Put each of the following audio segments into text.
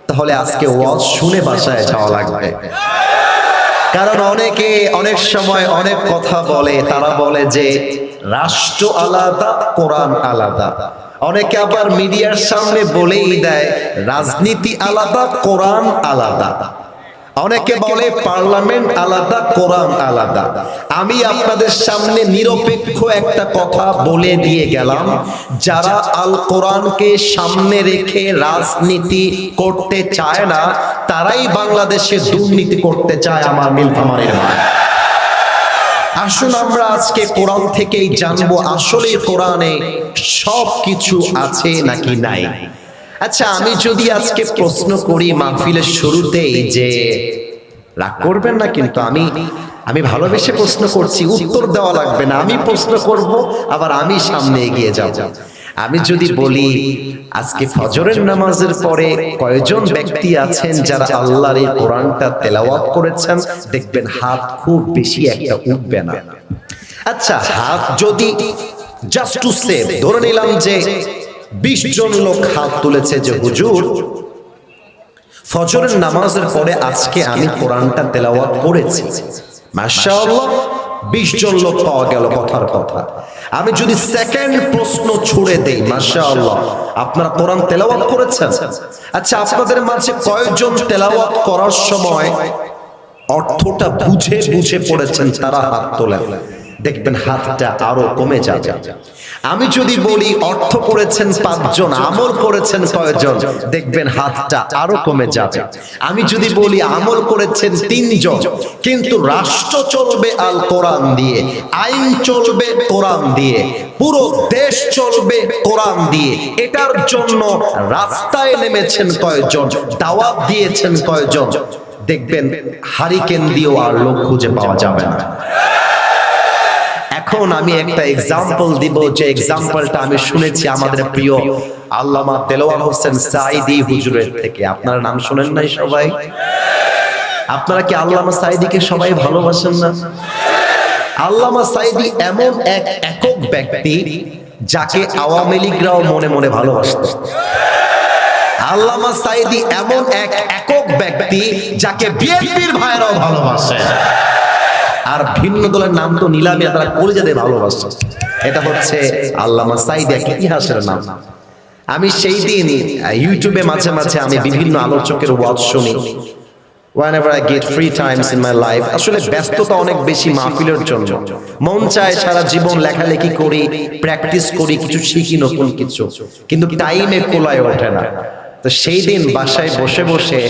তাহলে আজকে ওয়াজ শুনে বাসায় যাওয়া লাগবে। কারণ অনেকে অনেক সময় অনেক কথা বলে, তারা বলে যে রাষ্ট্র আলাদা, কোরআন আলাদা। অনেকে আবার মিডিয়ার সামনে বলেই দেয় রাজনীতি আলাদা, কোরআন আলাদা। অনেকে বলে পার্লামেন্ট আলাদা, কোরআন আলাদা। আমি আপনাদের সামনে নিরপেক্ষ একটা কথা বলে দিয়ে গেলাম, যারা আল কোরআনকে সামনে রেখে রাজনীতি করতে চায় না, তারাই বাংলাদেশে দুর্নীতি করতে চায়। আমার নীলফামারীর মা, আসুন আমরা আজকে কোরআন থেকেই জানবো আসলে কোরআনে সব কিছু আছে নাকি নাই। আচ্ছা, আমি যদি আজকে প্রশ্ন করি মাহফিলের শুরুতেই, যে রাগ করবেন না কিন্তু আমি ভালোবেসে প্রশ্ন করছি, উত্তর দেওয়া লাগবে না, আমি প্রশ্ন করব আবার আমি সামনে এগিয়ে যাব। আমি যদি বলি আজকে ফজরের নামাজের পরে কয়জন ব্যক্তি আছেন যারা আল্লাহর এই কোরআনটা তেলাওয়াত করেছেন, দেখবেন হাত খুব বেশি একটা উঠবে না। আচ্ছা, হাত যদি জাস্ট টু সেভ ধরে নিলাম যে 20 জন লোক হাত তুলেছে যে হুজুর ফজরের নামাজের পরে আজকে আমি কোরআনটা তেলাওয়াত করেছি, মাশাআল্লাহ 20 জন লোক পাওয়া গেল, কথার কথা। আমি যদি সেকেন্ড প্রশ্ন ছুড়ে দেই, মাশাআল্লাহ আপনারা কোরআন তেলাওয়াত করেছেন। আচ্ছা, আপনাদের মাঝে কয়জন তেলাওয়াত করার সময় অর্থটা বুঝে বুঝে পড়েছেন, তারা হাত তোলেন, দেখবেন হাতটা আরো কমে যাবে। আমি যদি বলি অর্থ করেছেন 5 জন, আমল করেছেন কয়জন, দেখবেন হাতটা আরো কমে যাবে। আমি যদি বলি আমল করেছেন 3 জন, কিন্তু রাষ্ট্র চলবে আল কোরআন দিয়ে, আইন চলবে কোরআন দিয়ে, পুরো দেশ চলবে কোরআন দিয়ে, এটার জন্য রাস্তায় নেমেছেন কয়জন, দাওয়াত দিয়েছেন কয়জন, দেখবেন হারিকেন দিয়েও আর লোক খুঁজে পাওয়া যাবে না। এখন আমি একটা এক্সাম্পল দিব, যে এক্সাম্পলটা আমি শুনেছি আমাদের প্রিয় আল্লামা দেলোয়ার হোসেন সাঈদী হুজুরের থেকে। আপনারা নাম শুনেন নাই সবাই? আপনারা কি আল্লামা সাঈদীকে সবাই ভালোবাসেন না? আল্লামা সাঈদী এমন এক একক ব্যক্তি যাকে আওয়ামী লীগরাও মনে মনে ভালোবাসত। আল্লামা সাঈদী এমন এক একক ব্যক্তি যাকে বিএনপির ভাইরাও ভালোবাসে, আর ভিন্ন দলের নাম তো নিলামে তারা কলিজা দিয়ে ভালোবাসে। এটা হচ্ছে আল্লামা সাঈদী, এক ইতিহাসের নাম। আমি সেই দিন ইউটিউবে মাঝে মাঝে আমি বিভিন্ন আলোচকের ওয়াজ শুনি, whenever I get free times in my life। আসলে ব্যস্ততা অনেক বেশি মাহফিলের জন্য, মন চায় সারা জীবন লেখালেখি করি, প্র্যাকটিস করি, কিছু শিখি নতুন কিছু, কিন্তু টাইমে কোলায় ওঠে না। তো সেই দিন বাসায় বসে বসে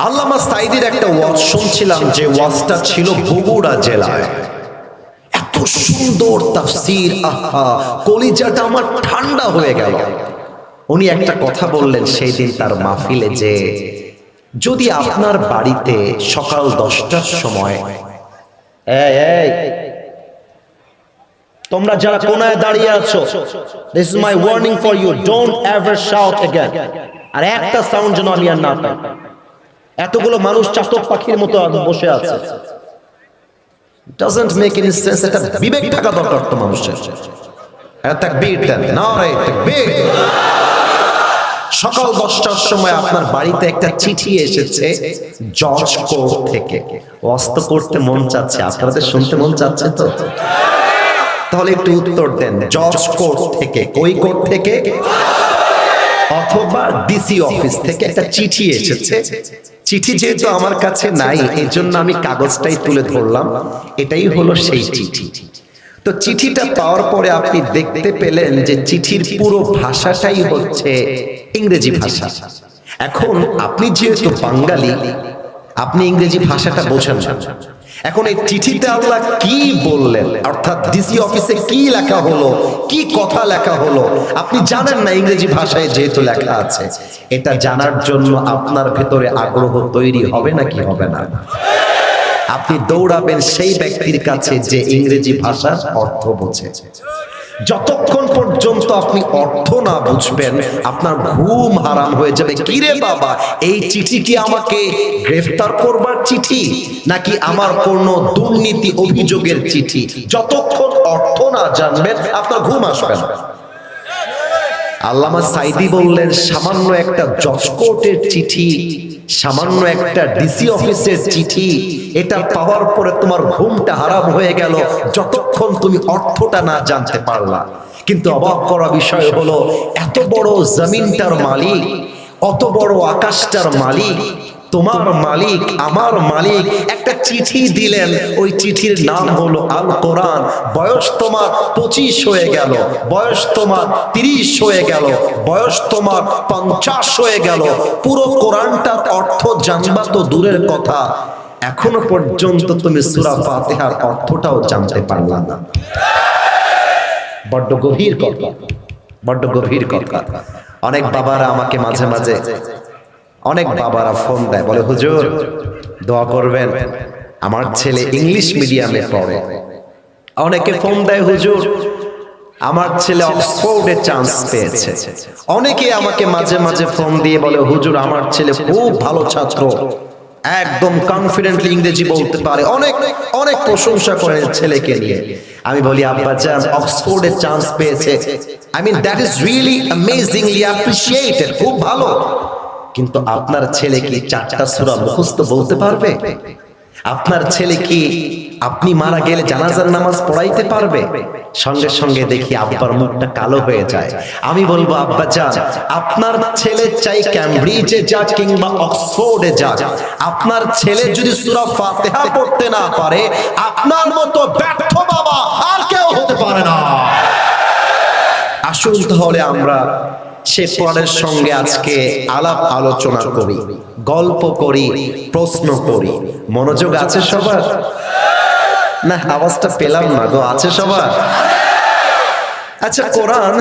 আল্লামা সাঈদীর একটা ওয়াজ শুনছিলাম, যে ওয়াজটা ছিল বগুড়া জেলায়। এত সুন্দর তাফসীর, আহা, কলিজাটা আমার ঠান্ডা হয়ে গেল। উনি একটা কথা বললেন সেই দিন তার মাহফিলে, যে যদি আপনার বাড়িতে সকাল 10টার সময়, এই তোমরা যারা কোনায় দাঁড়িয়ে আছো, this is my warning for you, don't ever shout again. আর একটা সাউন্ড যেন আমি আর না পাই। এতগুলো মানুষ চাতক পাখির মতো বসে আছে, doesn't make any sense। এটা বিবেক থাকা দরকার তো মানুষের। এটা তাকবীর দেন, নারে তাকবীর। সকাল 10টার সময় আপনার বাড়িতে একটা চিঠি এসেছে জজ কোর্ট থেকে। ওয়াস্ত করতে মন চাচ্ছে, আপনাদের শুনতে মন চাচ্ছে তো? তাহলে একটু উত্তর দেন, জজ কোর্ট থেকে, কই কোর্ট থেকে? অথবা ডিসি অফিস থেকে একটা চিঠি এসেছে। চিঠি যেহেতু আমার কাছে নাই, এই জন্য আমি কাগজটাই তুলে ধরলাম, এটাই হলো সেই চিঠি। তো চিঠিটা পাওয়ার পরে আপনি দেখতে পেলেন যে চিঠির পুরো ভাষাটাই হচ্ছে ইংরেজি ভাষা। এখন আপনি যেহেতু বাঙালি, আপনি ইংরেজি ভাষাটা বোঝেন না। এখন এই চিঠিতে আল্লাহ কি বললেন, অর্থাৎ ডিসি অফিসে কি লেখা হলো, কি কথা লেখা হলো, আপনি জানেন না ইংরেজি ভাষায় যেহেতু লেখা আছে। এটা জানার জন্য আপনার ভেতরে আগ্রহ তৈরি হবে নাকি হবে না? আপনি দৌড়াবেন সেই ব্যক্তির কাছে যে ইংরেজি ভাষার অর্থ বোঝে। যতক্ষণ পর্যন্ত আপনি অর্থ না বুঝবেন, আপনার ঘুম হারাম হয়ে যাবে। কিরে বাবা, এই চিঠি কি আমাকে গ্রেফতার করবার চিঠি, নাকি আমার কোন দুর্নীতি অভিযোগের চিঠি? যতক্ষণ অর্থ না জানবেন, আপনার ঘুম আসবে না। আল্লামা সাইদি বললেন, সামান্য একটা জজ কোর্টের চিঠি, সামান্য একটা ডিসি অফিসের চিঠি, এটা পাওয়ার পরে তোমার ঘুমটা হারাম হয়ে গেল যতক্ষণ তুমি অর্থটা না জানতে পারলা। কিন্তু অবাক করা বিষয় হলো, এত বড় জমিনটার মালিক, অত বড় আকাশটার মালিক, তোমার মালিক, আমার মালিক একটা চিঠি দিলেন, ওই চিঠির নাম হলো আল কোরআন। বয়স তোমার 25 হয়ে গেল, বয়স তোমার 30 হয়ে গেল, বয়স তোমার 50 হয়ে গেল, পুরো কোরআনটার অর্থ জানবা তো দূরের কথা, এখনো পর্যন্ত তুমি সূরা ফাতিহার অর্থটাও জানতে পারলা না। বড্ড গভীর কথা, বড্ড গভীর কথা। অনেক বাবারা আমাকে মাঝে মাঝে, অনেক বাবারা ফোন দেয়, বলে হুজুর দোয়া করবেন, আমার ছেলে ইংলিশ মিডিয়ামে পড়ে। অনেকে ফোন দেয়, হুজুর আমার ছেলে অক্সফোর্ডে চান্স পেয়েছে। অনেকে আমাকে মাঝে মাঝে ফোন দিয়ে বলে, হুজুর আমার ছেলে খুব ভালো ছাত্র, একদম কনফিডেন্টলি ইংরেজি বলতে পারে, অনেক অনেক প্রশংসা করে ছেলেকে নিয়ে। আমি বলি, আব্বাজান অক্সফোর্ডে চান্স পেয়েছে, I mean that is really amazingly appreciated, খুব ভালো, কিন্তু আপনার ছেলে কি 4টা সূরা মুখস্থ বলতে পারবে? আপনার ছেলে কি আপনি মারা গেলে জানাজার নামাজ পড়াইতে পারবে? সঙ্গে সঙ্গে দেখি আব্বার মুখটা কালো হয়ে যায়। আমি বলবো, আব্বাজান আপনার ছেলে চাই ক্যামব্রিজে যাক কিংবা অক্সফোর্ডে যাক, আপনার ছেলে যদি সূরা ফাতিহা পড়তে না পারে, আপনার মতো ব্যর্থ বাবা আর কেউ হতে পারে না। আসুন তাহলে আমরা সে কোরআনের সঙ্গে আজকে আলাপ আলোচনা করি, গল্প করি, প্রশ্ন করি। মনোযোগ আছে সবার? না, আওয়াজটা পেলাম না গো, আছে সবার? আচ্ছা, কোরআন,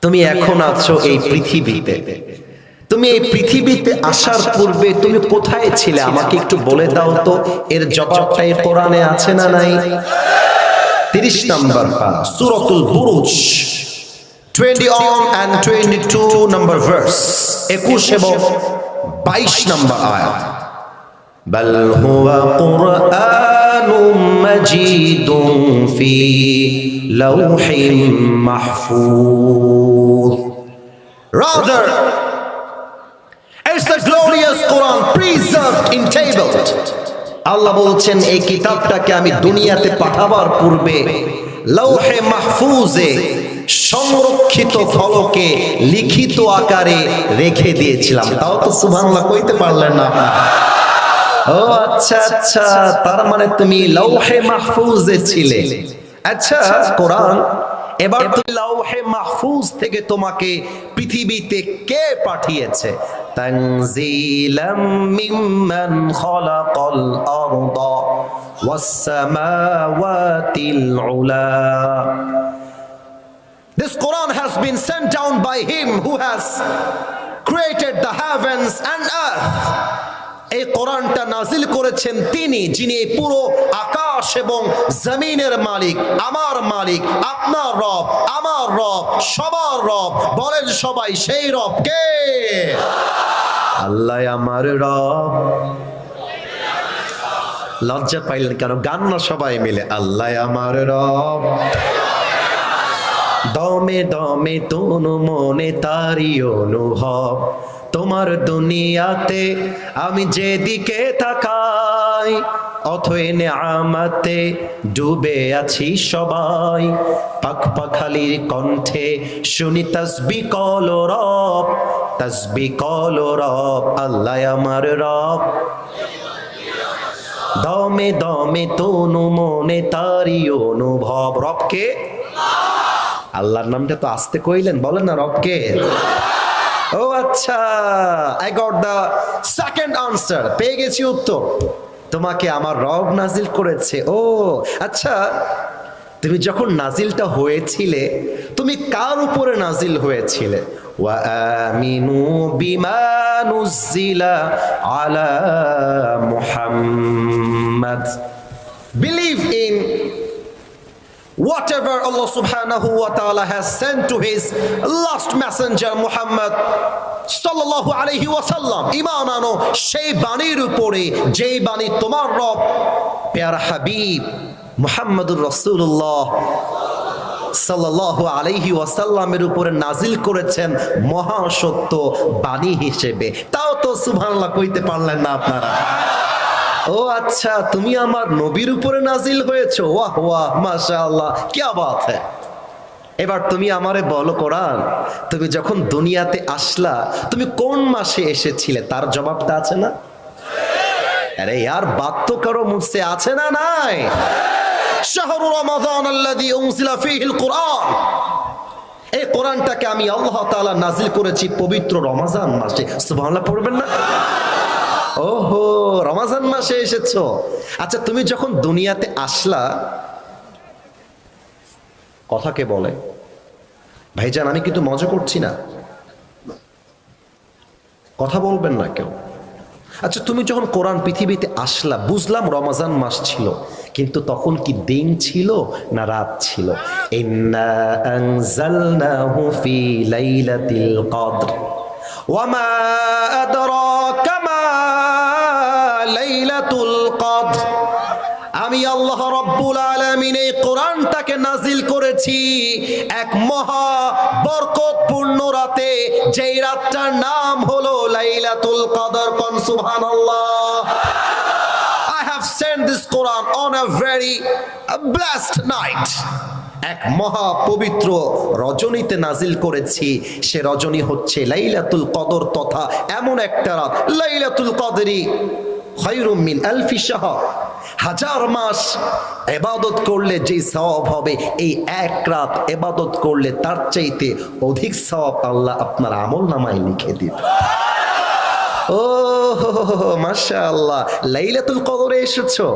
তুমি এখন আছো এই পৃথিবীতে, তুমি এই পৃথিবীতে আসার পূর্বে তুমি কোথায় ছিলে আমাকে একটু বলে দাও তো। এর জবাবটা এই কোরআনে আছে না নাই? 30 নম্বর পারা, সূরাতুল বুরুজ, 21 and 22 number verse, 21 এবং 22 নম্বর আয়াত। বাল হুয়া কুরআনুম মাজিদুন ফি লাওহিম Mahfuz, rather it's a glorious Quran preserved in tabled. আল্লাহ বলছেন, এই কিতাবটাকে আমি দুনিয়াতে পাঠাবার পূর্বে লৌহে মাহফুজে সংরক্ষিত ফলকে লিখিত আকারে রেখে দিয়েছিলাম। তাও তো সুবহানাল্লাহ কইতে পারলেন না। ও আচ্ছা আচ্ছা, তার মানে তুমি লৌহে মাহফুজে ছিলে। আচ্ছা কোরআন, এবার তুমি লৌহে মাহফুজ থেকে তোমাকে পৃথিবীতে কে পাঠিয়েছে? তানজিলাম মিম্মান খালাকাল আরদা ওয়াস সামাওয়াতিল উলা। This Quran has been sent down by him who has created the heavens and earth. এই কোরআনটা নাজিল করেছেন তিনি, যিনি এই পুরো আকাশ এবং জমিনের মালিক, আমার মালিক, আপনার রব, আমার রব, সবার রব। বলেন সবাই, সেই রব কে? আল্লাহ আমার রব। লজ্জা পাইলেন কেন? গান না সবাই মিলে, আল্লাহ আমার রব। দমে দমে তনু মনে তারি অনুভব, তোমার দুনিয়াতে আমি যেদিকে তাকাই, অথই নেয়ামতে ডুবে আছি সবাই। পাখ পাখালির কণ্ঠে শুনি তাসবিহ কল রব, তাসবিহ কল রব, আল্লাহ আমার রব। দমে দমে তনু মনে তারি অনুভব। রবকে? আল্লাহর নামটা তো আস্তে কইলেন, বলেন না রবকে। ও আচ্ছা, I got the second answer, পেয়ে গেছি উত্তর। তোমাকে আমার রব নাজিল করেছে। ও আচ্ছা, তুমি যখন নাজিলটা হয়েছিলে, তুমি কার উপরে নাজিল হয়েছিলে? ওয়া আমিনু বিমা নুজিলা আলা Muhammad, believe in whatever Allah subhanahu wa ta'ala has sent to his last messenger Muhammad sallallahu alayhi wa sallam. ঈমান আনো সেই বাণীর উপরে যেই বাণী তোমার রব প্যারা হাবিব মুহাম্মদুর রাসূলুল্লাহ সাল্লাল্লাহু আলাইহি ওয়াসাল্লামের উপরে নাজিল করেছেন মহা সত্য বাণী হিসেবে। তাও তো সুবহানাল্লাহ কইতে পারলেন না আপনারা। ও আচ্ছা, তুমি আমার নবীর উপরে নাজিল হয়েছো, ওয়াহ ওয়াহ মাশাআল্লাহ, কিয়া বাত হ্যায়। এবার তুমি আমারে বলো কোরআন, তুমি যখন দুনিয়াতে আসলা তুমি কোন মাসে এসেছিলে, তার জবাবটা আছে না? আরে यार বাত তো করো মুঝসে, আছে না নাই? শাহরু রমাদান আল্লাযী উনজিলা ফীহিল কুরআন, এই কোরআনটাকে আমি আল্লাহ তাআলা নাজিল করেছি পবিত্র রমজান মাসে। সুবহানাল্লাহ পড়বেন না? ওহো, রমজান মাসে এসেছো। আচ্ছা, তুমি যখন দুনিয়াতে আসলা, কথা কে বলে? ভাইজান আমি কিন্তু মজা করছি না, কথা বলবেন না কেউ। আচ্ছা, তুমি যখন কোরআন পৃথিবীতে আসলা, বুঝলাম রমজান মাস ছিল, কিন্তু তখন কি দিন ছিল না রাত ছিল? ইন্না আনজালনাহু ফি লাইলাতিল কদর ওয়া মা আদরাকা মা লাইলাতুল কদর। আমি আল্লাহ রাব্বুল আলামিন এই কোরআনটাকে নাজিল করেছি এক মহা বরকতপূর্ণ রাতে, যেই রাতটার নাম হলো লাইলাতুল কদর। কোন সুবহানাল্লাহ। I have sent this Quran on a very blessed night, এক মহা পবিত্র রজনীতে নাজিল করেছি। সে রজনী হচ্ছে লাইলাতুল কদর, তথা এমন একটা রাত, লাইলাতুল কদরি খায়রুম মিন আলফি শাহর, হাজার মাস ইবাদত করলে যে সওয়াব হবে, এই এক রাত ইবাদত করলে তার চাইতে অধিক সওয়াব আল্লাহ আপনার আমলনামায় লিখে দিবে। ও মাশাআল্লাহ, লাইলাতুল কদরে এসেছো।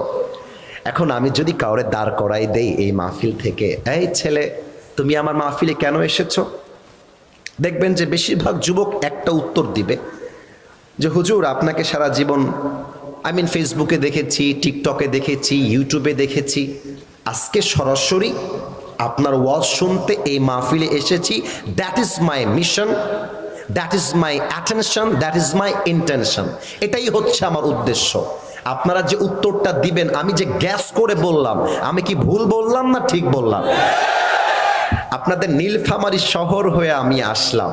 এখন আমি যদি কাউরে দাঁড় করাই দেই এই মাহফিল থেকে, এই ছেলে তুমি আমার মাহফিলে কেন এসেছো, দেখবেন যে বেশিরভাগ যুবক একটা উত্তর দিবে যে হুজুর আপনাকে সারা জীবন ফেসবুকে দেখেছি, টিকটকে দেখেছি, ইউটিউবে দেখেছি, আজকে সরাসরি আপনার ওয়াজ শুনতে এই মাহফিলে এসেছি। That is my mission, that is my attention, that is my intention. এটাই হচ্ছে আমার উদ্দেশ্য। আপনারা যে উত্তরটা দিবেন, আমি যে গ্যাস করে বললাম, আমি কি ভুল বললাম না ঠিক বললাম? আপনাদের নীলফামারী শহর হয়ে আমি আসলাম।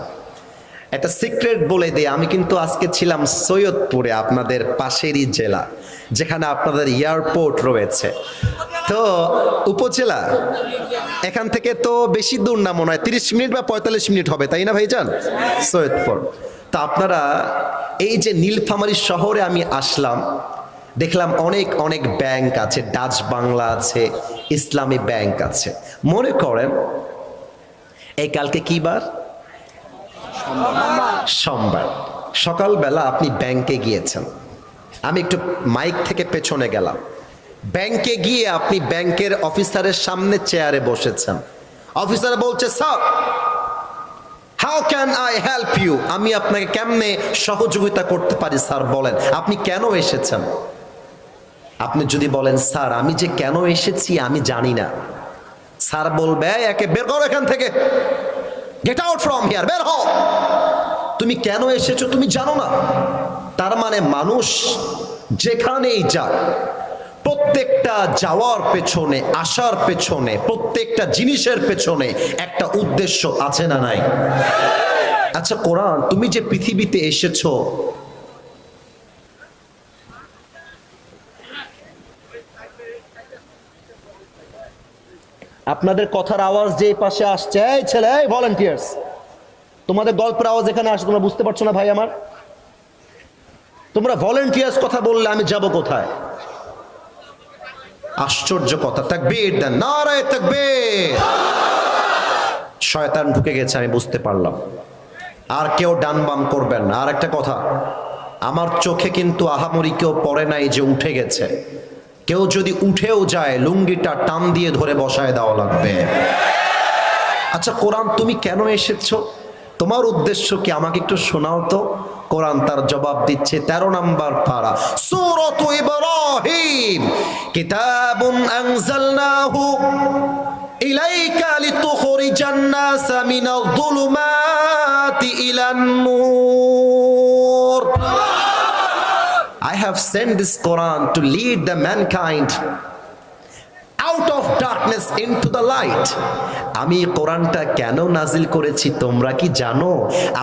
একটা সিক্রেট বলে দেই, আমি কিন্তু আজকে ছিলাম সৈয়দপুরে, আপনাদের পাশেরই জেলা, যেখানে আপনাদের এয়ারপোর্ট রয়েছে। তো উপজেলা, এখান থেকে তো বেশি দূর না, মনে হয় 30 মিনিট বা 45 মিনিট হবে, তাই না ভাইজান? সৈয়দপুর। তো আপনারা এই যে নীলফামারী শহরে আমি আসলাম, দেখলাম অনেক অনেক ব্যাংক আছে, ডাচ বাংলা আছে, ইসলামী ব্যাংক আছে। মনে করেন এই কালকে কি বার? সোমবার। সকালবেলা আপনি ব্যাংকে গিয়েছেন, আমি একটু মাইক থেকে পেছনে গেলাম। ব্যাংকে গিয়ে আপনি ব্যাংকের অফিসারের সামনে চেয়ারে বসেছেন। অফিসার বলছে, sir how can I help you, আমি আপনাকে কেমনে সহযোগিতা করতে পারি স্যার বলেন, আপনি কেন এসেছেন? আপনি যদি বলেন স্যার আমি যে কেন এসেছি আমি জানি না, স্যার বলবে একে বের করো এখান থেকে, গেট আউট ফ্রম হিয়ার, বের হও, তুমি কেন এসেছো তুমি জানো না। তার মানে মানুষ যেখানেই যাক, প্রত্যেকটা যাওয়ার পেছনে, আসার পেছনে, প্রত্যেকটা জিনিসের পেছনে একটা উদ্দেশ্য আছে না নাই? আচ্ছা কোরআন, তুমি যে পৃথিবীতে এসেছো, আপনাদের কথার আওয়াজ যে পাশে আসছে, এই ছেলে, এই ভলান্টিয়ার্স, তোমাদের গল্পের আওয়াজ এখানে আসে, তোমরা বুঝতে পারছো না ভাই আমার? তোমরা ভলান্টিয়ার্স কথা বললে আমি যাব কোথায়? আশ্চর্য কথা। তাকবীর দেন, নারায়ে তাকবীর। শয়তান ঢুকে গেছে আমি বুঝতে পারলাম। আর কেউ ডান বাম করবেন না। আর একটা কথা, আমার চোখে কিন্তু আহামরি কেউ পড়ে নাই যে উঠে গেছে। কেউ যদি উঠেও যায়, লুঙ্গিটা টান দিয়ে ধরে বসায় দেওয়া লাগবে। আচ্ছা কোরআন, তুমি কেন এসেছো, তোমার উদ্দেশ্য কি, আমাকে একটু শোনাও তো। কোরআন তার জবাব দিচ্ছে 13 নম্বর পারা, সূরাত ইব্রাহিম, কিতাবুন আনজালনাহু ইলাইকা লিতুখরিজান নাসা মিনাল যুলুমাতি ইলান নূর। I have sent this Quran to lead the mankind out of darkness darkness into the light. আমি কোরআনটা কেন নাজিল করেছি তোমরা কি জানো?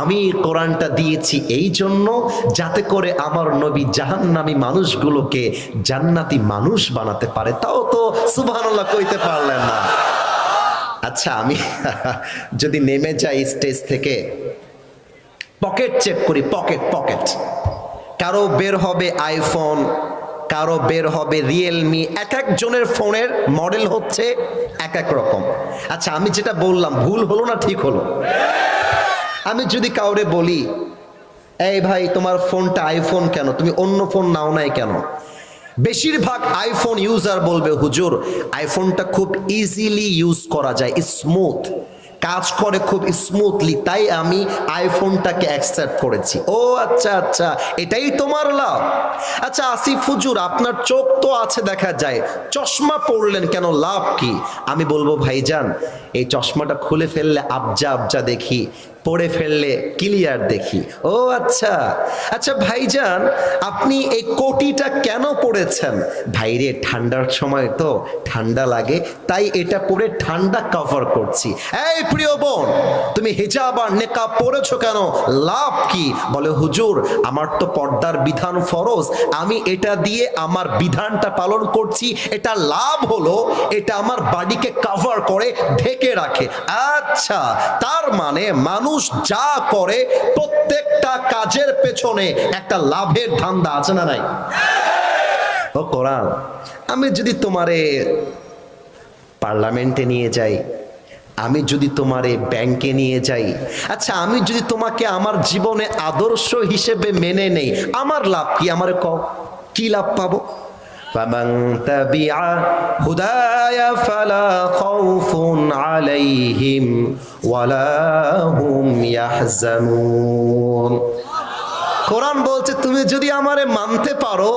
আমি কোরআনটা দিয়েছি এই জন্য যাতে করে আমার নবী জাহান্নামী মানুষগুলোকে জান্নাতি মানুষ বানাতে পারে। তাও তো সুবহানাল্লাহ কইতে পারলেন না। আচ্ছা, আমি যদি নেমে যাই স্টেজ থেকে, পকেট চেক করি, পকেট কারো বের হবে আইফোন, কারো বের হবে রিয়েলমি, এক একজনের ফোনের মডেল হচ্ছে এক এক রকম। আচ্ছা, আমি যেটা বললাম ভুল হলো না ঠিক হলো? আমি যদি কাউরে বলি, এই ভাই তোমার ফোনটা আইফোন কেন, তুমি অন্য ফোন নাও নাই কেন? বেশিরভাগ আইফোন ইউজার বলবে হুজুর আইফোনটা খুব ইজিলি ইউজ করা যায়, স্মুথ কাজ করে খুব স্মুথলি, তাই আমি আইফোনটাকে অ্যাকসেপ্ট করেছি। ও আচ্ছা, এটাই তোমার লাভ। আচ্ছা আসিফ হুজুর আপনার চোখ তো আছে দেখা যায়, চশমা পরলেন কেন, লাভ কি? আমি বলবো ভাইজান এই চশমাটা খুলে ফেললে আবজা দেখি, পড়ে ফেললে ক্লিয়ার দেখি। ও আচ্ছা ভাইজান আপনি এই কোটিটা কেন পড়েছেন? ভাইরে ঠান্ডার সময় তো ঠান্ডা লাগে, তাই এটা পরে ঠান্ডা কভার করছি। এই প্রিয় বোন তুমি হিজাব আর নেকাব পরেছো কেন, লাভ কি? বলে হুজুর আমার তো পর্দার বিধান ফরজ, আমি এটা দিয়ে আমার বিধানটা পালন করছি, এটা লাভ হলো এটা আমার বাড়িকে কভার করে ঢেকে রাখে। আচ্ছা তার মানে মানুষ যা করে প্রত্যেকটা কাজের পেছনে একটা লাভের ধান্দা আছে না নাই? ও কোরআন, আমি যদি তোমারে পার্লামেন্টে নিয়ে যাই, আমি যদি তোমারে ব্যাংকে নিয়ে যাই, আচ্ছা আমি যদি তোমাকে আমার জীবনে আদর্শ হিসেবে মেনে নেই, আমার লাভ কি? আমারে কও কি লাভ পাবো? فمن تبع هداي فلا خوف عليهم ولا هم يحزنون। কোরআন বলছে তুমি যদি আমারে মানতে পারো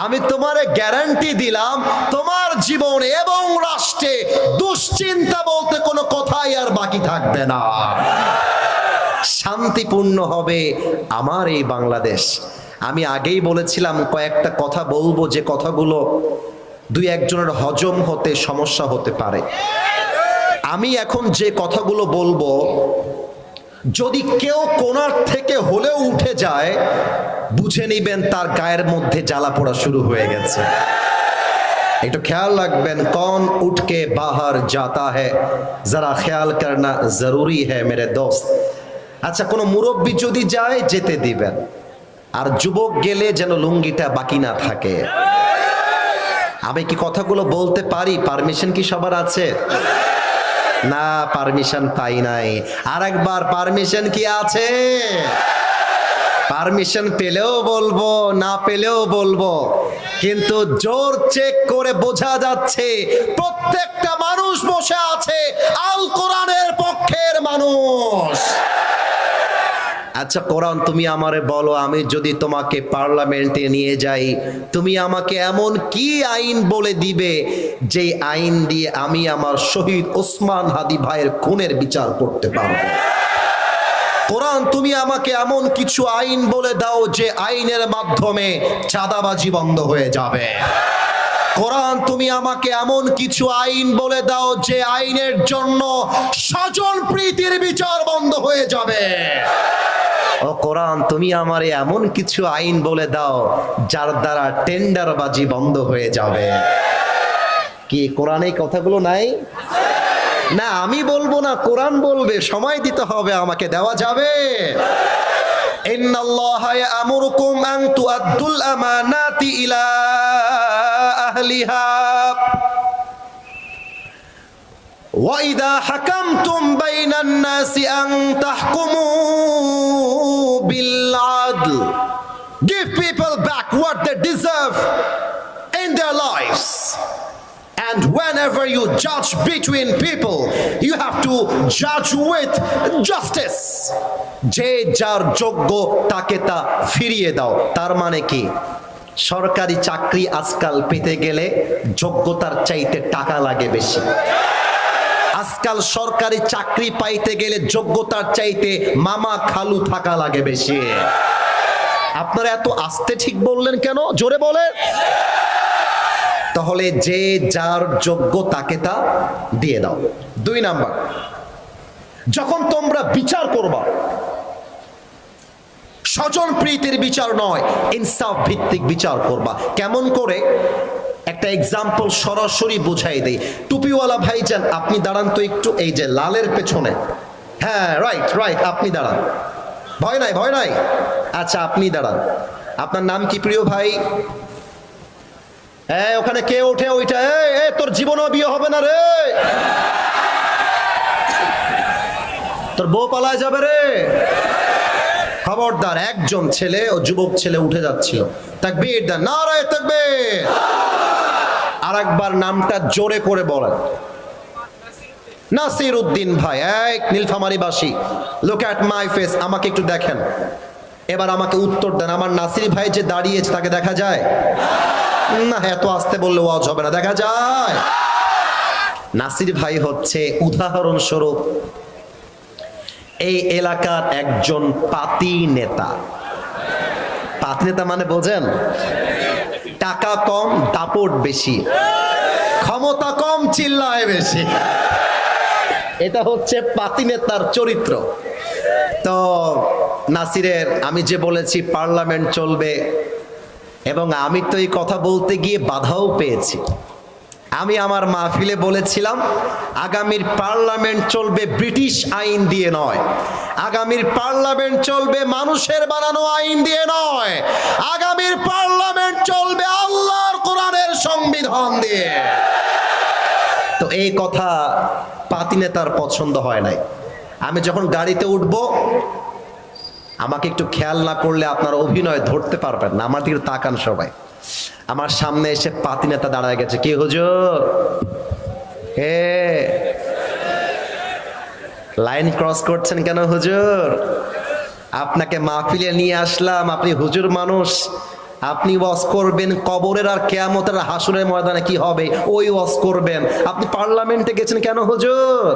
আমি তোমারে গ্যারান্টি দিলাম তোমার জীবনে এবং রাষ্ট্রে দুশ্চিন্তা বলতে কোনো কথাই আর বাকি থাকবে না, শান্তিপূর্ণ হবে আমার এই বাংলাদেশ। আমি আগেই বলেছিলাম কয়েকটা কথা বলবো যে কথাগুলো দুই একজনের হজম হতে সমস্যা হতে পারে। আমি এখন যে কথাগুলো বলবো যদি কেউ কোনার থেকে হলেও উঠে যায় বুঝে নিবেন তার গায়ের মধ্যে জ্বালা পোড়া শুরু হয়ে গেছে। একটু খেয়াল রাখবেন, কौन उठ के बाहर जाता है जरा ख्याल करना जरूरी है मेरे दोस्त। আচ্ছা কোনো মুরব্বী যদি যায় যেতে দিবেন, আর যুবক গেলে যেন লুঙ্গিটা বাকি না থাকে। আমি কি কথাগুলো বলতে পারি? পারমিশন কি সবার আছে? না পারমিশন পাই নাই। আরেকবার পারমিশন কি আছে? পারমিশন পেলেও বলবো না পেলেও বলবো, কিন্তু জোর চেক করে বোঝা যাচ্ছে প্রত্যেকটা মানুষ বসে আছে আল কোরআনের পক্ষের মানুষ। আচ্ছা কোরআন তুমি আমারে বলো, আমি যদি তোমাকে পার্লামেন্টে নিয়ে যাই তুমি আমাকে এমন কি আইন বলে দিবে যে আইন দিয়ে আমি আমার শহীদ ওসমান হাদি ভাইয়ের খুনের বিচার করতে পারবো? কোরআন তুমি আমাকে এমন কিছু আইন বলে দাও যে আইনের মাধ্যমে চাঁদাবাজি বন্ধ হয়ে যাবে। কোরআন তুমি আমাকে এমন কিছু আইন বলে দাও যে আইনের জন্য স্বজন প্রীতির বিচার বন্ধ হয়ে যাবে। ও কোরআন তুমি আমারে এমন কিছু আইন বলে দাও যার দ্বারা টেন্ডারবাজি বন্ধ হয়ে যাবে। কি কোরআনে কথাগুলো নাই? না আমি বলবো না, কোরআন বলবে, সময় দিতে হবে আমাকে, দেওয়া যাবে? ইন্নাল্লাহা ইয়া'মুরুকুম আন তু'আদ্দুল আমানাতি ইলা আহলিহা ওয়া ইযা হাকামতুম বাইনান নাসি আন তাহকুমু বিল আদল। Give people back what they deserve in their lives. And whenever you judge between people, you have to judge with justice. যে যার যোগ্য তাকে তা ফিরিয়ে দাও। তার মানে কি? সরকারি চাকরি আজকাল পেতে গেলে যোগ্যতার চাইতে টাকা লাগে বেশি। আজকাল সরকারি চাকরি পাইতে গেলে যোগ্যতার চাইতে মামা খালু থাকা লাগে বেশি। আপনারা এত আস্তে ঠিক বললেন কেন? জোরে বলেন। তাহলে যে যার যোগ্য তাকে তা দিয়ে দাও। 2 নাম্বার, যখন তোমরা বিচার করবা, স্বজন প্রীতির বিচার নয়, ইনসাফ ভিত্তিক বিচার করবা। কেমন করে? একটা এক্সাম্পল সরাসরি বুঝাই দেই। টুপিওয়ালা ভাইজান, আপনি দাঁড়ান তো একটু, এই যে লালের পেছনে। হ্যাঁ, রাইট রাইট, আপনি দাঁড়ান, ভয় নাই ভয় নাই। আচ্ছা, আপনি দাঁড়ান। আপনার নাম কি প্রিয় ভাই? ওখানে কে ওঠে ওইটা? তোর জীবনও বিয়ে হবে না রে, তোর বউ পালায় যাবে রে। খবরদার। একজন ছেলে ও যুবক ছেলে উঠে যাচ্ছিল, তাকবীর দেন, নারায়ে তাকবীর। আর একবার নামটা জোরে করে বলেন। নাসির উদ্দিন ভাই, এক নীলফামারীবাসী, লুক অ্যাট মাই ফেস, আমাকে একটু দেখেন। এবার আমাকে উত্তর দেন, আমার নাসির ভাই যে দাঁড়িয়েছে তাকে দেখা যায় না? এত আসতে বললে ওয়াজ হবে না, দেখা যায়। নাসির ভাই হচ্ছে উদাহরণস্বরূপ এই এলাকার একজন পাতি নেতা। পাতি নেতা মানে বোঝেন? টাকা কম, দাপট বেশি, ক্ষমতা কম, চিল্লায় বেশি। এটা হচ্ছে পাতি নেতার চরিত্র। তো নাসিরের, আমি যে বলেছি পার্লামেন্ট চলবে, এবং আমি তো এই কথা বলতে গিয়ে বাধাও পেয়েছি। আমি আমার মাহফিলে বলেছিলাম, আগামীর পার্লামেন্ট চলবে ব্রিটিশ আইন দিয়ে নয়, আগামীর পার্লামেন্ট চলবে মানুষের বানানো আইন দিয়ে নয়, আগামীর পার্লামেন্ট চলবে আল্লাহর কোরআনের সংবিধান দিয়ে। তো এই কথা পাতি নেতার পছন্দ হয় নাই। আমি যখন গাড়িতে উঠবো, আমাকে একটু খেয়াল না করলে আপনার অভিনয় ধরতে পারবেন না। আমার দিকে তাকান সবাই। আমার সামনে এসে পাতি নেতা দাঁড়ায় গেছে। কি হুজুর? লাইন ক্রস করছেন কেন হুজুর? আপনাকে মাহফিলে নিয়ে আসলাম, আপনি হুজুর মানুষ, আপনি ওয়াজ করবেন কবরের আর কিয়ামতের হাসরের ময়দানে কি হবে ওই ওয়াজ করবেন। আপনি পার্লামেন্টে গেছেন কেন হুজুর?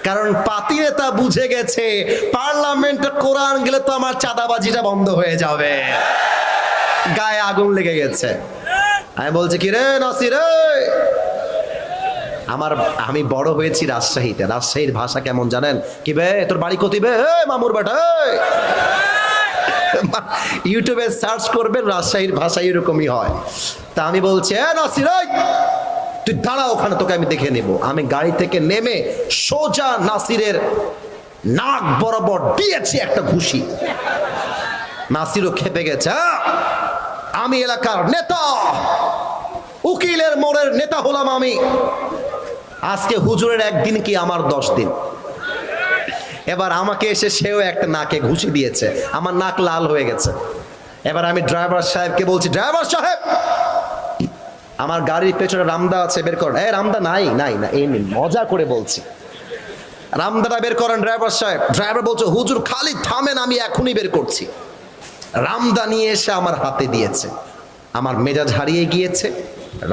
কারণ পাতি নেতা বুঝে গেছে পার্লামেন্টে কোরআন গেলে তো আমার চাঁদাবাজিটা বন্ধ হয়ে যাবে। গায়ে আগুন লেগে গেছে। আমি বলছি, কি রে নাসির, আমি বড় হয়েছি রাজশাহীতে। রাজশাহীর ভাষা কেমন জানেন? কি বে, তোর বাড়ি কতিবে? মামুর বেটা। ইউটিউবে সার্চ করবেন, রাজশাহীর ভাষা এরকমই হয়। তা আমি বলছি, নাসির তুই দাঁড়া ওখানে, তোকে আমি দেখে নেব। আমি গাড়ি থেকে নেমে সোজা নাসিরের নাক বরাবর দিয়েছি একটা ঘুষি। নাসিরও খেপে গেছে। আমি এলাকার নেতা, উকিলের মোড়ের নেতা হলাম আমি। আজকে হুজুরের একদিন কি আমার 10 দিন। এবার আমাকে এসে সেও একটা নাকে ঘুষি দিয়েছে, আমার নাক লাল হয়ে গেছে। এবার আমি ড্রাইভার সাহেবকে বলছি, ড্রাইভার সাহেব, আমার গাড়ির পেছনে রামদা আছে, বের করেন। রামদা নাই নাই না, এই নিন, মজা করে বলছি। রামদাটা বের করেন ড্রাইভার সাহেব। ড্রাইভার বলছে, হুজুর খালি থামেন, আমি এখনই বের করছি। রামদা নিয়ে এসে আমার হাতে দিয়েছে। আমার মেজাজ হারিয়ে গিয়েছে।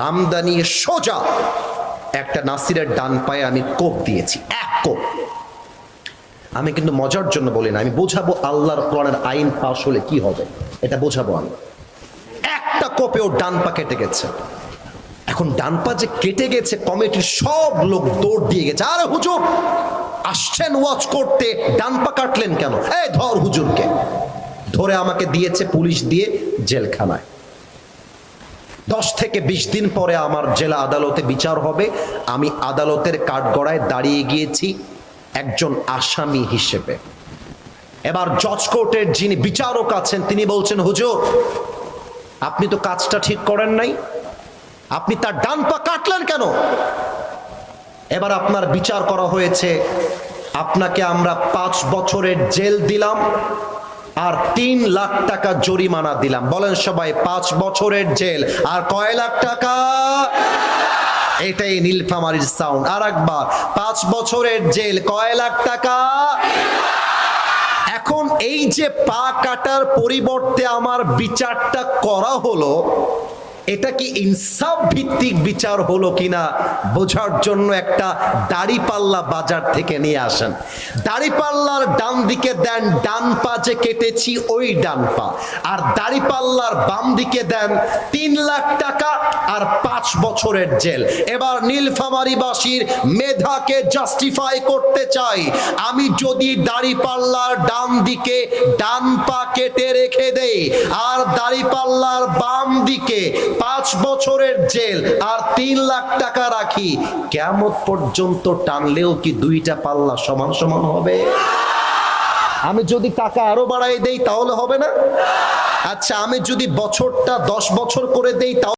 রামদা নিয়ে সোজা একটা নাসিরের ডান পায়ে আমি কোপ দিয়েছি, এক কোপ। আমি কিন্তু মজার জন্য বলি না, আমি বোঝাবো আল্লাহর কোরআনের আইন পাশ হলে কি হবে, এটা বোঝাবো আমি। একটা কোপে ওর ডান পা কেটে গেছে। এখন ডান পা যে কেটে গেছে, কমিটির সব লোক দৌড় দিয়ে গেছে, আরে হুজুর আসছেন ওয়াচ করতে, ডান পা কাটলেন কেন? ধর হুজুরকে। ধরে আমাকে দিয়েছে পুলিশ দিয়ে জেলখানায়। 10 থেকে 20 দিন পরে আমার জেলা আদালতে বিচার হবে। আমি আদালতের কাঠগড়ায় দাঁড়িয়ে গিয়েছি একজন আসামি হিসেবে। এবার জজ কোর্টের যিনি বিচারক আছেন তিনি বলছেন, হুজুর আপনি তো কাজটা ঠিক করেন নাই, আপনি তার ডান পা কাটলেন কেন? এবার আপনার বিচার করা হয়েছে, আপনাকে আমরা 5 বছরের জেল দিলাম আর 3 লাখ টাকা জরিমানা দিলাম। বলেন সবাই, 5 বছরের জেল আর কয় লাখ টাকা? এটাই নীলফামারীর সাউন্ড। আর একবার, 5 বছরের জেল, কয় লাখ টাকা? এখন এই যে পা কাটার পরিবর্তে আমার বিচারটা করা হলো, এটা কি ইনসাফ ভিত্তিক বিচার হলো কিনা বোঝার জন্য একটা দাড়িপাল্লা বাজার থেকে নিয়ে আসেন। দাড়িপাল্লার ডান দিকে দেন ডান পা যে কেটেছি ওই ডান পা, আর দাড়িপাল্লার বাম দিকে দেন 3 লাখ টাকা আর 5 বছরের জেল। এবার নীলফামারীবাসীর মেধাকে জাস্টিফাই করতে চাই, আমি যদি দাড়িপাল্লার ডান দিকে ডান পা কেটে রেখে দেই আর দাড়িপাল্লার বাম দিকে 5 বছরের জেল আর 3 লাখ টাকা রাখি, কিয়ামত পর্যন্ত টানলেও কি দুইটা পাল্লা সমান সমান হবে? আমি যদি টাকা আরো বাড়াই দেই তাহলে হবে না? আচ্ছা, আমি যদি বছরটা 10 বছর করে দেই তাহলে